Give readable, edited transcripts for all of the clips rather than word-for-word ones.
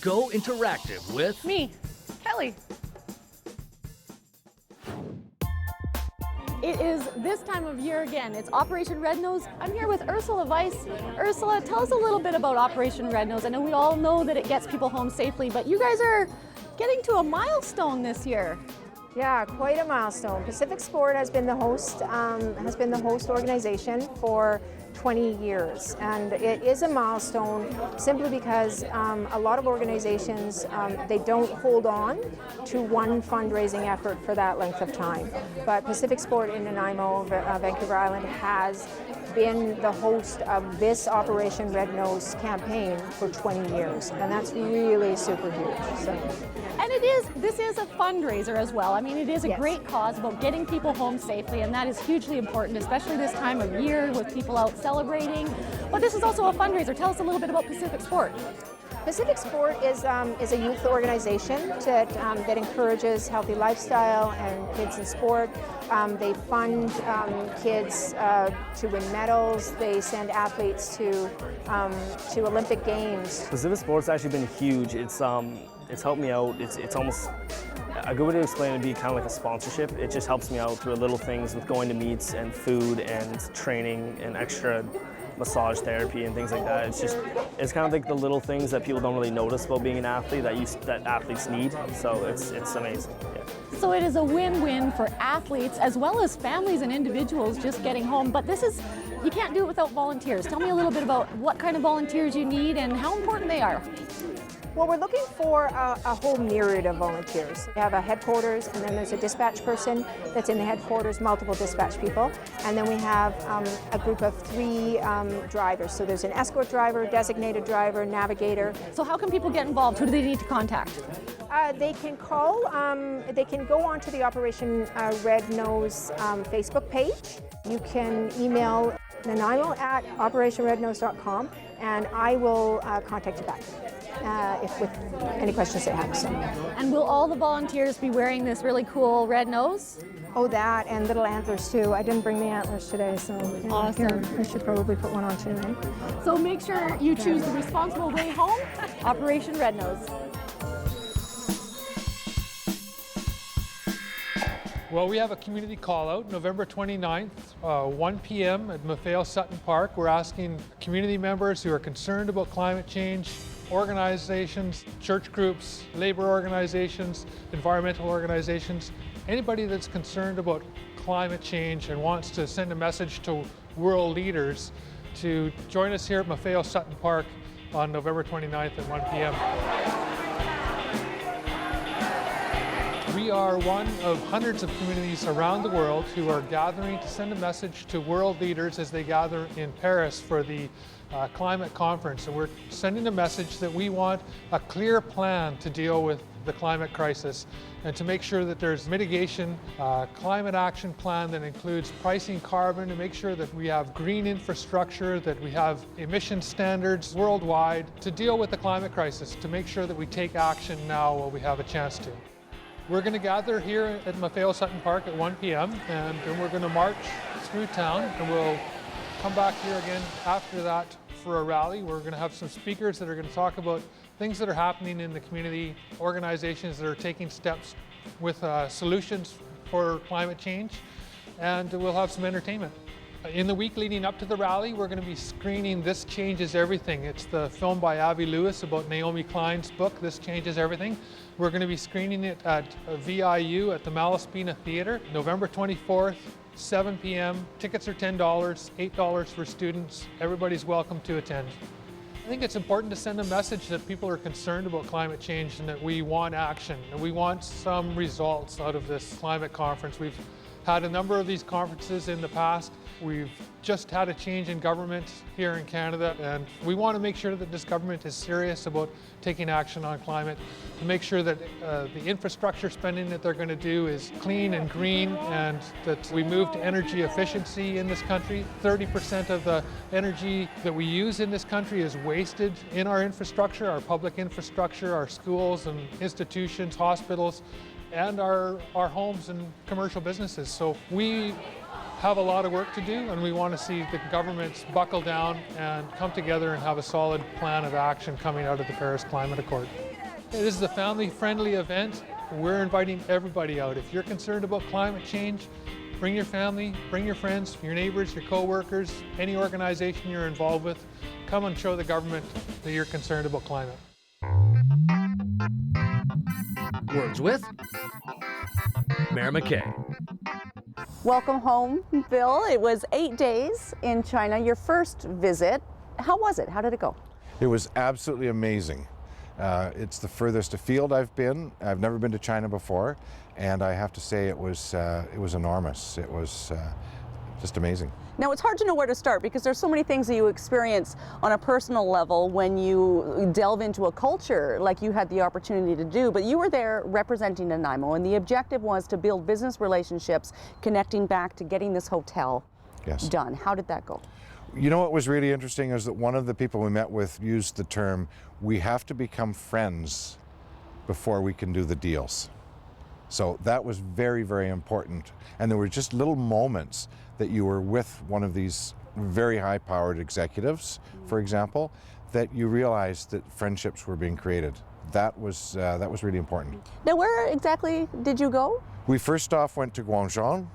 Go interactive with me, Kelly. It is this time of year again. It's Operation Red Nose. I'm here with Ursula Weiss. Ursula, tell us a little bit about Operation Red Nose. I know we all know that it gets people home safely, but you guys are getting to a milestone this year. Yeah, quite a milestone. PacificSport has been the host organization for 20 years, and it is a milestone simply because a lot of organizations they don't hold on to one fundraising effort for that length of time. But PacificSport in Nanaimo, Vancouver Island, has been the host of this Operation Red Nose campaign for 20 years, and that's really super huge. So. And this is a fundraiser as well. I mean, it is a great cause about getting people home safely, and that is hugely important, especially this time of year with people out celebrating. But this is also a fundraiser. Tell us a little bit about PacificSport. PacificSport is a youth organization that encourages healthy lifestyle and kids in sport. They fund kids to win medals. They send athletes to Olympic Games. PacificSport's actually been huge. It's helped me out. It's almost a good way to explain it would be kind of like a sponsorship. It just helps me out through little things with going to meets and food and training and extra massage therapy and things like that. It's kind of like the little things that people don't really notice about being an athlete that athletes need. So it's amazing. Yeah. So it is a win-win for athletes as well as families and individuals just getting home. But you can't do it without volunteers. Tell me a little bit about what kind of volunteers you need and how important they are. Well, we're looking for a whole myriad of volunteers. We have a headquarters, and then there's a dispatch person that's in the headquarters, multiple dispatch people, and then we have a group of 3 drivers. So there's an escort driver, designated driver, navigator. So how can people get involved? Who do they need to contact? They can call, they can go onto the Operation Red Nose Facebook page. You can email Nanaimo at operationrednose.com, and I will contact you back. With any questions they have. So. And will all the volunteers be wearing this really cool red nose? Oh, that and little antlers too. I didn't bring the antlers today, so awesome. Here, I should probably put one on too. Right? So make sure you choose the responsible way home. Operation Red Nose. Well, we have a community call out November 29th, 1 p.m. at McKay Sutton Park. We're asking community members who are concerned about climate change, organizations, church groups, labor organizations, environmental organizations, anybody that's concerned about climate change and wants to send a message to world leaders to join us here at McKay Sutton Park on November 29th at 1 p.m. We are one of hundreds of communities around the world who are gathering to send a message to world leaders as they gather in Paris for the climate conference. And we're sending a message that we want a clear plan to deal with the climate crisis and to make sure that there's mitigation, climate action plan that includes pricing carbon, to make sure that we have green infrastructure, that we have emission standards worldwide to deal with the climate crisis, to make sure that we take action now while we have a chance to. We're going to gather here at McKay Sutton Park at 1 p.m. and then we're going to march through town, and we'll come back here again after that for a rally. We're going to have some speakers that are going to talk about things that are happening in the community, organizations that are taking steps with solutions for climate change, and we'll have some entertainment. In the week leading up to the rally, we're going to be screening This Changes Everything. It's the film by Avi Lewis about Naomi Klein's book, This Changes Everything. We're going to be screening it at VIU at the Malaspina Theatre, November 24th, 7 p.m. Tickets are $10, $8 for students. Everybody's welcome to attend. I think it's important to send a message that people are concerned about climate change and that we want action and we want some results out of this climate conference. We've had a number of these conferences in the past. We've just had a change in government here in Canada, and we want to make sure that this government is serious about taking action on climate, to make sure that the infrastructure spending that they're going to do is clean and green, and that we move to energy efficiency in this country. 30% of the energy that we use in this country is wasted in our infrastructure, our public infrastructure, our schools and institutions, hospitals, and our homes and commercial businesses. So we have a lot of work to do, and we want to see the governments buckle down and come together and have a solid plan of action coming out of the Paris Climate Accord. This is a family-friendly event. We're inviting everybody out. If you're concerned about climate change, bring your family, bring your friends, your neighbors, your co-workers, any organization you're involved with. Come and show the government that you're concerned about climate. Words with Mayor McKay. Welcome home, Bill. It was 8 days in China, your first visit. How was it? How did it go? It was absolutely amazing. It's the furthest afield I've been. I've never been to China before, and I have to say it was enormous. It was just amazing. Now, it's hard to know where to start because there's so many things that you experience on a personal level when you delve into a culture like you had the opportunity to do. But you were there representing Nanaimo, and the objective was to build business relationships, connecting back to getting this hotel done. How did that go? You know what was really interesting is that one of the people we met with used the term, we have to become friends before we can do the deals. So that was very, very important. And there were just little moments that you were with one of these very high-powered executives, for example, that you realized that friendships were being created. That was really important. Now, where exactly did you go? We first off went to Guangzhou.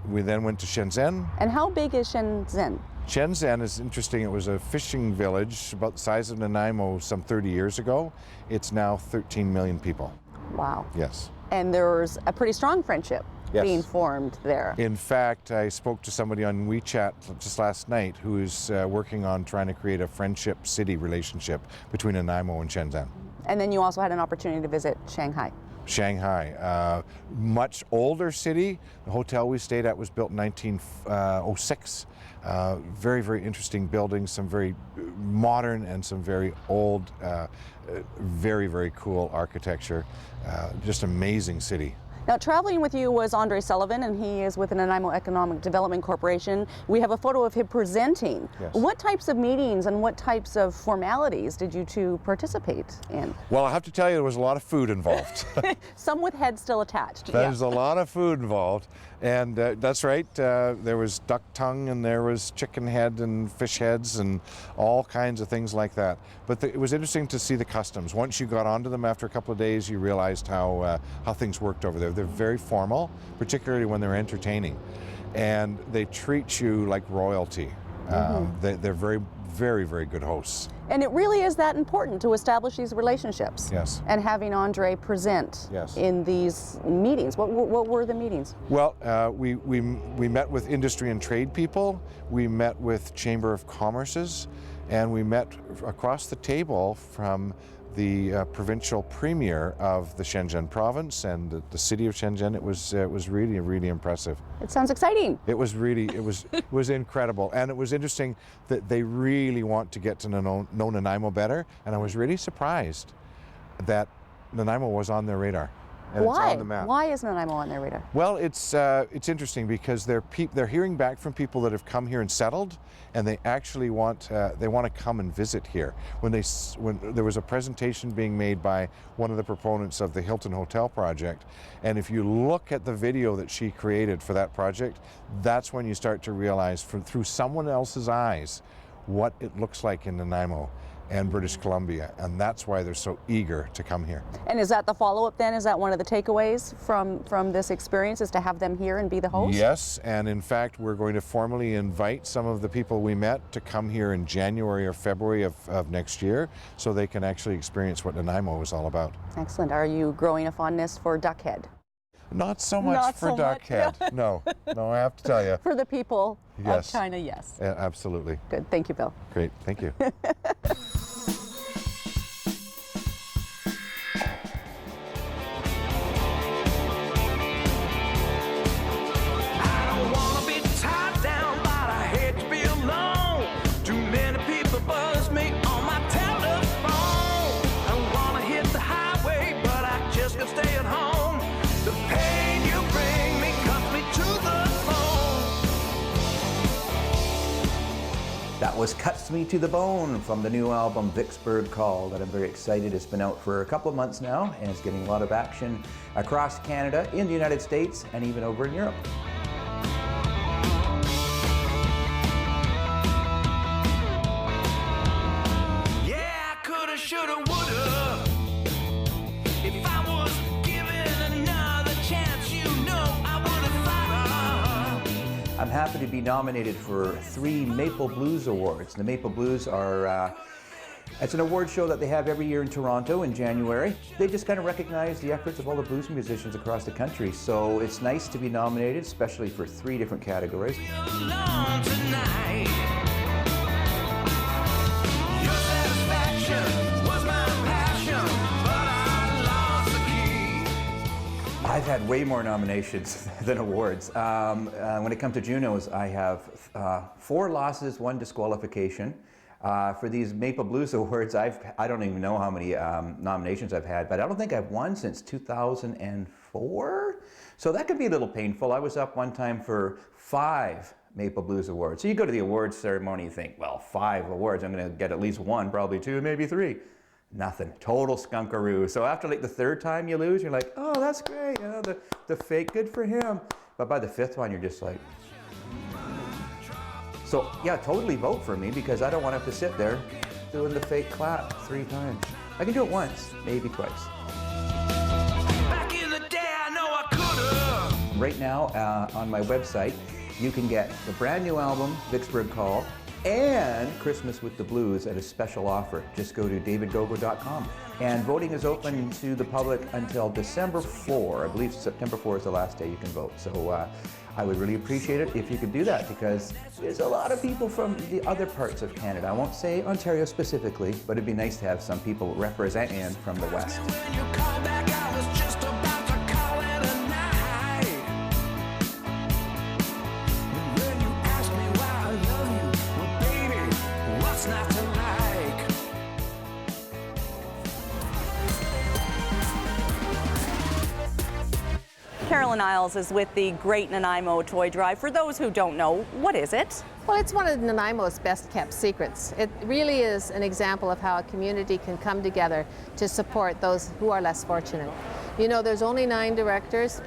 We then went to Shenzhen. And how big is Shenzhen? Shenzhen is interesting. It was a fishing village about the size of Nanaimo some 30 years ago. It's now 13 million people. Wow. Yes. And there was a pretty strong friendship being formed there. In fact, I spoke to somebody on WeChat just last night who is working on trying to create a friendship city relationship between Nanaimo and Shenzhen. And then you also had an opportunity to visit Shanghai. Shanghai, much older city. The hotel we stayed at was built in 1906. Very, very interesting buildings, some very modern and some very old, very, very cool architecture. Just amazing city. Now, traveling with you was Andre Sullivan, and he is with the Nanaimo Economic Development Corporation. We have a photo of him presenting. Yes. What types of meetings and what types of formalities did you two participate in? Well, I have to tell you, there was a lot of food involved. Some with heads still attached. There's a lot of food involved, and that's right. There was duck tongue, and there was chicken head and fish heads and all kinds of things like that. But it was interesting to see the customs. Once you got onto them after a couple of days, you realized how things worked over there. They're very formal, particularly when they're entertaining, and they treat you like royalty. They're very, very, very good hosts. And it really is that important to establish these relationships. Yes. And having Andre present in these meetings. What were the meetings? Well, we met with industry and trade people. We met with Chamber of Commerce's, and we met across the table from the provincial premier of the Shenzhen province and the city of Shenzhen. It was really, really impressive. It sounds exciting. It was really, it was incredible. And it was interesting that they really want to get to know Nanaimo better. And I was really surprised that Nanaimo was on their radar. And Why? It's on the map. Why is Nanaimo on their radar? Well, it's interesting because they're hearing back from people that have come here and settled, and they actually want to come and visit here. When there was a presentation being made by one of the proponents of the Hilton Hotel project, and if you look at the video that she created for that project, that's when you start to realize through someone else's eyes what it looks like in Nanaimo and British Columbia, and that's why they're so eager to come here. And is that the follow-up then? Is that one of the takeaways from this experience, is to have them here and be the host? Yes, and in fact we're going to formally invite some of the people we met to come here in January or February of next year so they can actually experience what Nanaimo is all about. Excellent. Are you growing a fondness for Duckhead? Not so much for Duckhead. No, I have to tell you. For the people Yes. of China, yes. Yeah, absolutely. Good. Thank you, Bill. Great, thank you. That was Cuts Me to the Bone from the new album Vicksburg Call that I'm very excited. It's been out for a couple of months now and it's getting a lot of action across Canada, in the United States, and even over in Europe. Yeah, I coulda, shoulda, woulda. happy to be nominated for 3 Maple Blues Awards. The Maple Blues are it's an award show that they have every year in Toronto in January. They just kind of recognize the efforts of all the blues musicians across the country. So it's nice to be nominated, especially for 3 different categories. I've had way more nominations than awards. When it comes to Junos, I have 4 losses, 1 disqualification. For these Maple Blues Awards, I don't even know how many nominations I've had, but I don't think I've won since 2004. So that could be a little painful. I was up one time for 5 Maple Blues Awards. So you go to the awards ceremony, you think, well, 5 awards, I'm going to get at least 1, probably 2, maybe 3. Nothing. Total skunkaroo. So after like the 3rd time you lose, you're like, oh, that's great. You know, the fake, good for him. But by the 5th one, you're just like... So yeah, totally vote for me because I don't want to have to sit there doing the fake clap 3 times. I can do it once, maybe twice. Back in the day, I know I could've. Right now on my website, you can get the brand new album, Vicksburg Call, and Christmas with the Blues at a special offer. Just go to davidgogo.com. And voting is open to the public until December 4. I believe September 4 is the last day you can vote. So I would really appreciate it if you could do that because there's a lot of people from the other parts of Canada. I won't say Ontario specifically, but it'd be nice to have some people representing from the West. Carolyn Isles is with the Great Nanaimo Toy Drive. For those who don't know, what is it? Well, it's one of Nanaimo's best kept secrets. It really is an example of how a community can come together to support those who are less fortunate. You know, there's only 9 directors,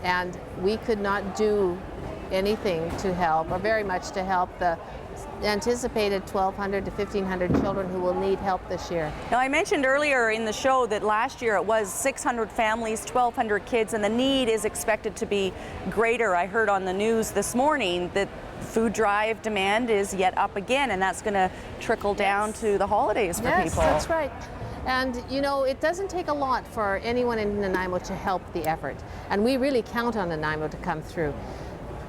and we could not do anything to help, or very much to help the anticipated 1,200 to 1,500 children who will need help this year. Now, I mentioned earlier in the show that last year it was 600 families, 1,200 kids, and the need is expected to be greater. I heard on the news this morning that food drive demand is yet up again, and that's going to trickle down to the holidays for people. Yes, that's right. And you know, it doesn't take a lot for anyone in Nanaimo to help the effort, and we really count on Nanaimo to come through.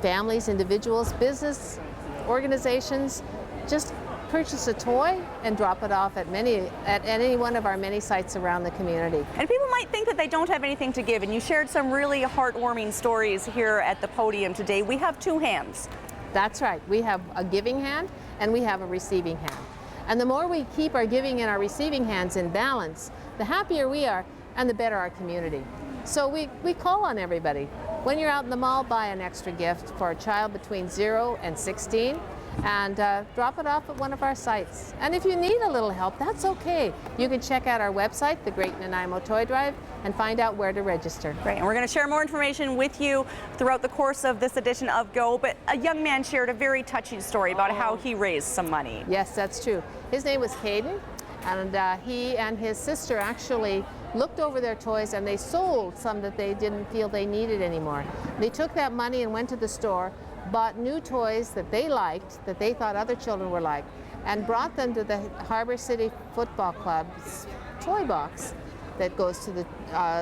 Families, individuals, business organizations, just purchase a toy and drop it off at any one of our many sites around the community. And people might think that they don't have anything to give, and you shared some really heartwarming stories here at the podium today. We have 2 hands. That's right. We have a giving hand and we have a receiving hand. And the more we keep our giving and our receiving hands in balance, the happier we are and the better our community. So we call on everybody. When you're out in the mall, buy an extra gift for a child between 0 and 16 and drop it off at one of our sites. And if you need a little help, that's okay. You can check out our website, the Great Nanaimo Toy Drive, and find out where to register. Great, and we're going to share more information with you throughout the course of this edition of Go, but a young man shared a very touching story about how he raised some money. Yes, that's true. His name was Caden, and he and his sister actually looked over their toys and they sold some that they didn't feel they needed anymore. They took that money and went to the store, bought new toys that they liked, that they thought other children were like, and brought them to the Harbor City Football Club's toy box that goes to the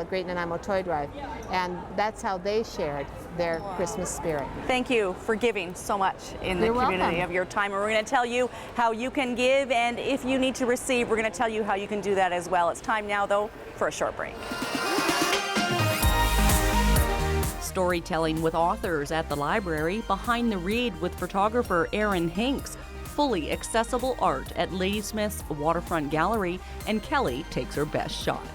Great Nanaimo Toy Drive. And that's how they shared their Christmas spirit. Thank you for giving so much in the community of your time. And we're going to tell you how you can give, and if you need to receive, we're going to tell you how you can do that as well. It's time now, though, for a short break. Storytelling with authors at the library, Behind the Read with photographer Aaron Hinks, fully accessible art at Ladysmith's Waterfront Gallery, and Kelly takes her best shot.